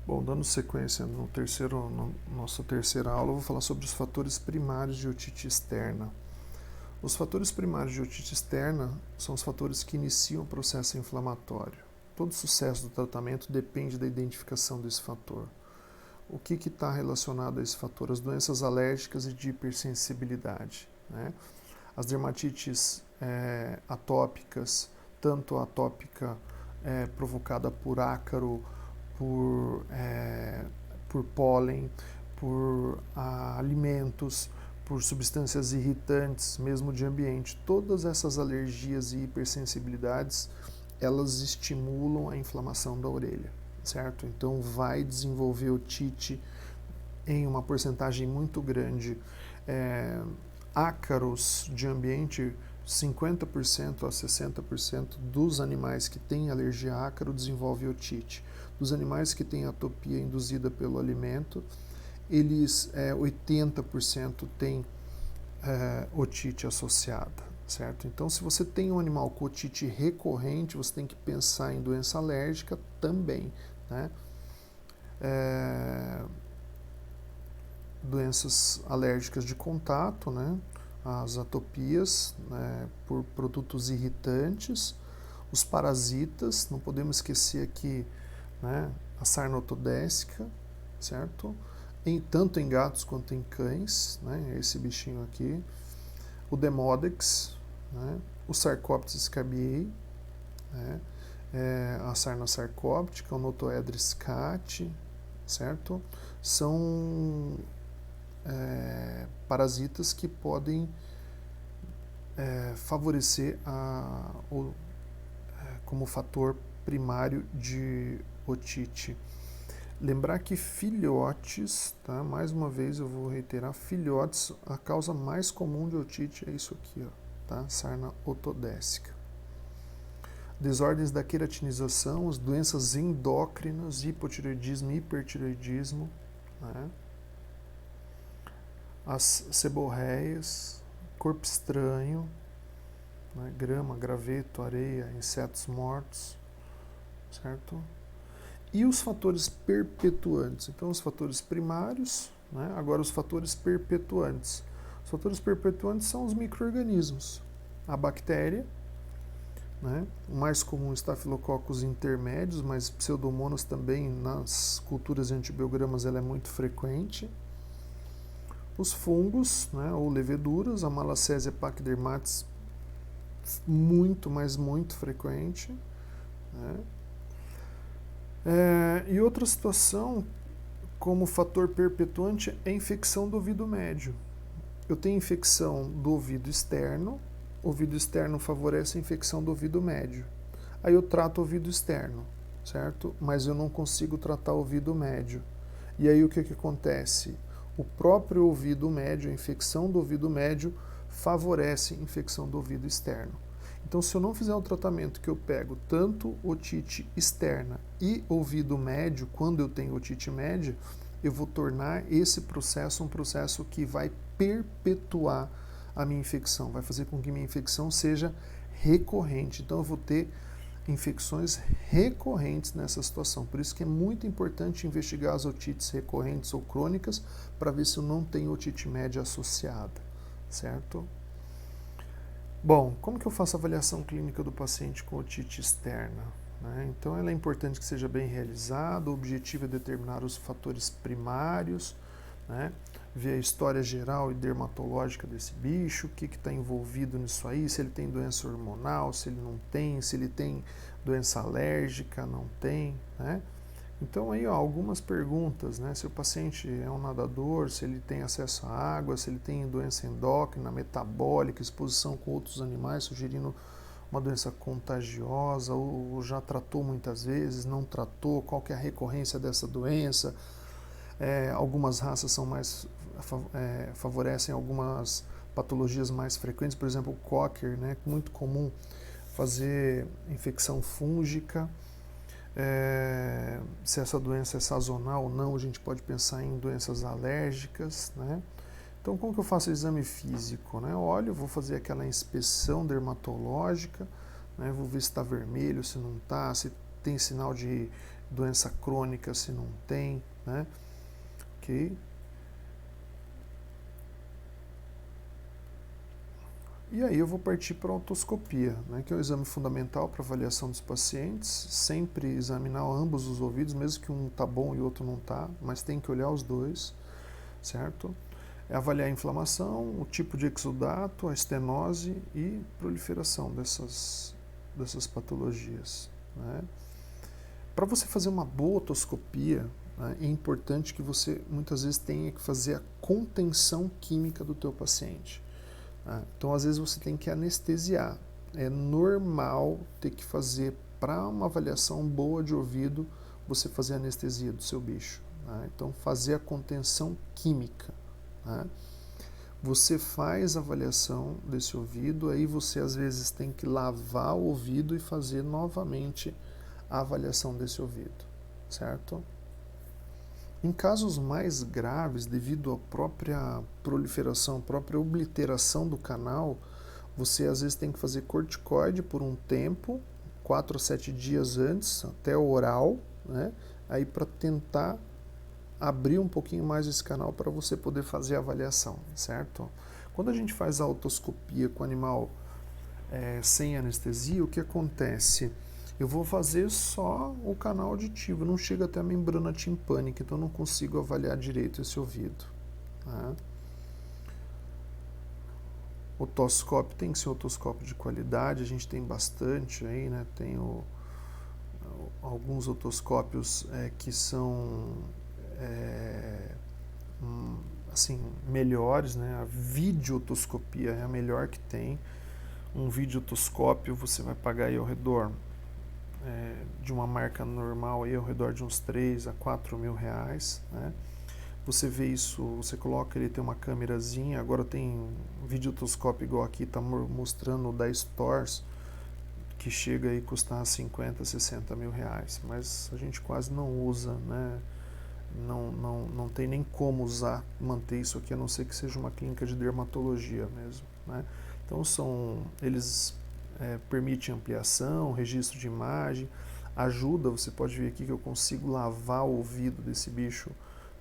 Bom, dando sequência nossa terceira aula, eu vou falar sobre os fatores primários de otite externa. Os fatores primários de otite externa são os fatores que iniciam o processo inflamatório. Todo sucesso do tratamento depende da identificação desse fator. O que está relacionado a esse fator? As doenças alérgicas e de hipersensibilidade, né? As dermatites atópicas, tanto a atópica provocada por ácaro, por pólen, por alimentos, por substâncias irritantes, mesmo de ambiente. Todas essas alergias e hipersensibilidades, elas estimulam a inflamação da orelha, certo? Então vai desenvolver otite em uma porcentagem muito grande. Ácaros de ambiente, 50% a 60% dos animais que têm alergia a ácaro desenvolvem otite. Dos animais que têm atopia induzida pelo alimento, eles 80% têm otite associada, certo? Então, se você tem um animal com otite recorrente, você tem que pensar em doença alérgica também, né? Doenças alérgicas de contato, né? As atopias, né? Por produtos irritantes, os parasitas, não podemos esquecer aqui, né? A sarna autodésica, certo? Tanto em gatos quanto em cães, né? Esse bichinho aqui, o Demodex, né? O Sarcoptes scabiei, né? A sarna sarcóptica, o Notoedris cati, certo? São parasitas que podem favorecer como fator primário de otite. Lembrar que filhotes, tá? Mais uma vez eu vou reiterar, filhotes, a causa mais comum de otite é isso aqui, ó, tá? Sarna autodésica. Desordens da queratinização, as doenças endócrinas, hipotireoidismo e hipertireoidismo, né? As seborreias, corpo estranho, né? Grama, graveto, areia, insetos mortos, certo? E os fatores perpetuantes. Então, os fatores primários, né? Agora os fatores perpetuantes. Os fatores perpetuantes são os micro-organismos. A bactéria, né? O mais comum é Staphylococcus intermédios, mas Pseudomonas também nas culturas de antibiogramas ela é muito frequente. Os fungos, né? Ou leveduras, a Malassezia pachydermatis muito, mas muito frequente, né? E outra situação, como fator perpetuante, é a infecção do ouvido médio. Eu tenho infecção do ouvido externo favorece a infecção do ouvido médio. Aí eu trato o ouvido externo, certo? Mas eu não consigo tratar o ouvido médio. E aí o que acontece? O próprio ouvido médio, a infecção do ouvido médio, favorece a infecção do ouvido externo. Então, se eu não fizer o tratamento que eu pego tanto otite externa e ouvido médio, quando eu tenho otite média, eu vou tornar esse processo um processo que vai perpetuar a minha infecção, vai fazer com que minha infecção seja recorrente. Então, eu vou ter infecções recorrentes nessa situação. Por isso que é muito importante investigar as otites recorrentes ou crônicas para ver se eu não tenho otite média associada, certo? Bom, como que eu faço a avaliação clínica do paciente com otite externa? Né? Então, ela é importante que seja bem realizada, o objetivo é determinar os fatores primários, né? Ver a história geral e dermatológica desse bicho, o que está envolvido nisso aí, se ele tem doença hormonal, se ele não tem, se ele tem doença alérgica, não tem, né? Então aí, ó, algumas perguntas, né? Se o paciente é um nadador, se ele tem acesso à água, se ele tem doença endócrina, metabólica, exposição com outros animais, sugerindo uma doença contagiosa, ou já tratou muitas vezes, não tratou, qual que é a recorrência dessa doença. Algumas raças são mais favorecem algumas patologias mais frequentes, por exemplo, o Cocker, né? Muito comum fazer infecção fúngica. Se essa doença é sazonal ou não, a gente pode pensar em doenças alérgicas, né? Então, como que eu faço o exame físico? Né? Olho, vou fazer aquela inspeção dermatológica, né? Vou ver se está vermelho, se não está, se tem sinal de doença crônica se não tem, né? Ok? E aí eu vou partir para a otoscopia, né, que é o exame fundamental para avaliação dos pacientes. Sempre examinar ambos os ouvidos, mesmo que um tá bom e o outro não tá, mas tem que olhar os dois, certo? É avaliar a inflamação, o tipo de exudato, a estenose e proliferação dessas patologias, né? Para você fazer uma boa otoscopia, né, é importante que você muitas vezes tenha que fazer a contenção química do teu paciente. Então, às vezes, você tem que anestesiar. É normal ter que fazer, para uma avaliação boa de ouvido, você fazer anestesia do seu bicho. Então, fazer a contenção química. Você faz a avaliação desse ouvido, aí você, às vezes, tem que lavar o ouvido e fazer novamente a avaliação desse ouvido, certo? Em casos mais graves, devido à própria proliferação, própria obliteração do canal, você às vezes tem que fazer corticoide por um tempo, 4 a 7 dias antes, até oral, né? Aí para tentar abrir um pouquinho mais esse canal para você poder fazer a avaliação, certo? Quando a gente faz a otoscopia com o animal sem anestesia, o que acontece? Eu vou fazer só o canal auditivo, não chega até a membrana timpânica, então eu não consigo avaliar direito esse ouvido. Né? Otoscópio tem que ser otoscópio de qualidade, a gente tem bastante aí, né? Tem alguns otoscópios que são assim, melhores, né? A videootoscopia é a melhor que tem. Um videootoscópio você vai pagar aí ao redor de uma marca normal aí ao redor de uns 3 a 4 mil reais, né? Você vê isso, você coloca, ele tem uma câmerazinha, agora tem videootoscópio igual aqui, tá mostrando o da Stores, que chega aí a custar 50, 60 mil reais, mas a gente quase não usa, né? Não tem nem como usar, manter isso aqui, a não ser que seja uma clínica de dermatologia mesmo, né? Então eles permitem ampliação, registro de imagem, ajuda, você pode ver aqui que eu consigo lavar o ouvido desse bicho,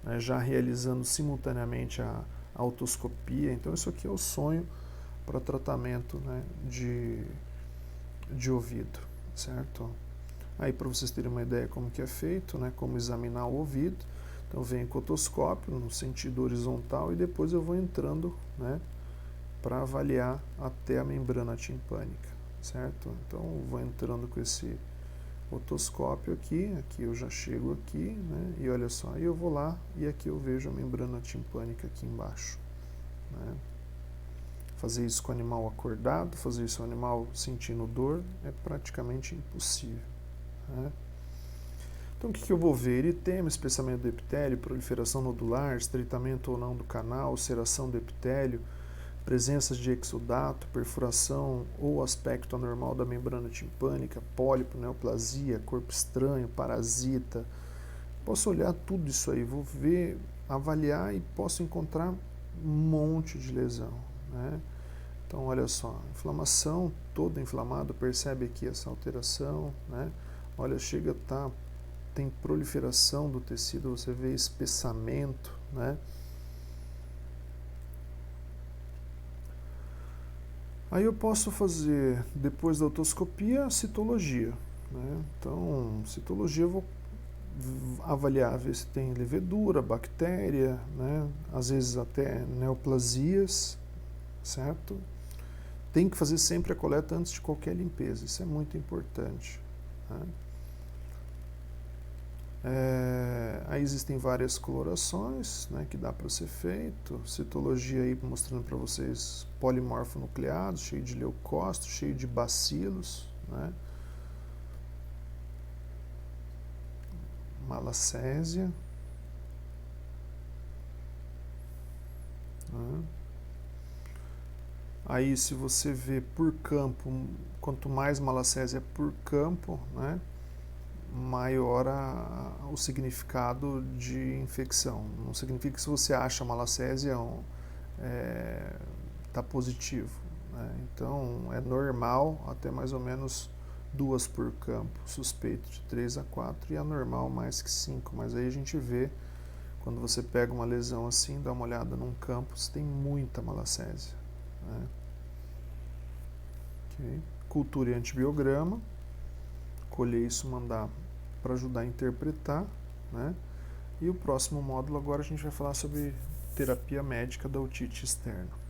né, já realizando simultaneamente a otoscopia. Então isso aqui é o sonho para tratamento, né, de ouvido, certo? Aí para vocês terem uma ideia como que é feito, né, como examinar o ouvido, então eu venho com o otoscópio no sentido horizontal e depois eu vou entrando, né, para avaliar até a membrana timpânica, certo? Então eu vou entrando com esse otoscópio aqui eu já chego aqui, né, e olha só, eu vou lá e aqui eu vejo a membrana timpânica aqui embaixo, né? Fazer isso com o animal acordado, fazer isso com o animal sentindo dor é praticamente impossível, né? Então o que eu vou ver? Eritema, espessamento do epitélio, proliferação nodular, estreitamento ou não do canal, ulceração do epitélio, presenças de exudato, perfuração ou aspecto anormal da membrana timpânica, pólipo, neoplasia, corpo estranho, parasita. Posso olhar tudo isso aí, vou ver, avaliar e posso encontrar um monte de lesão, né? Então olha só, inflamação, toda inflamada, percebe aqui essa alteração, né? Olha, chega a tem proliferação do tecido, você vê espessamento, né? Aí eu posso fazer, depois da otoscopia, a citologia, né? Então, citologia eu vou avaliar, ver se tem levedura, bactéria, né? Às vezes até neoplasias, certo? Tem que fazer sempre a coleta antes de qualquer limpeza, isso é muito importante, né? Aí existem várias colorações, né, que dá para ser feito. Citologia aí mostrando para vocês polimorfonucleados, cheio de leucócitos, cheio de bacilos, né? Malacésia, né? Aí se você vê por campo, quanto mais malacésia por campo, né, maior o significado de infecção. Não significa que se você acha malacésia está positivo, né? Então é normal até mais ou menos 2 por campo, suspeito de 3 a 4 e anormal mais que 5. Mas aí a gente vê, quando você pega uma lesão assim, dá uma olhada num campo, você tem muita malacésia. Né? Okay. Cultura e antibiograma, colher isso, mandar para ajudar a interpretar. Né? E o próximo módulo agora a gente vai falar sobre terapia médica da otite externa.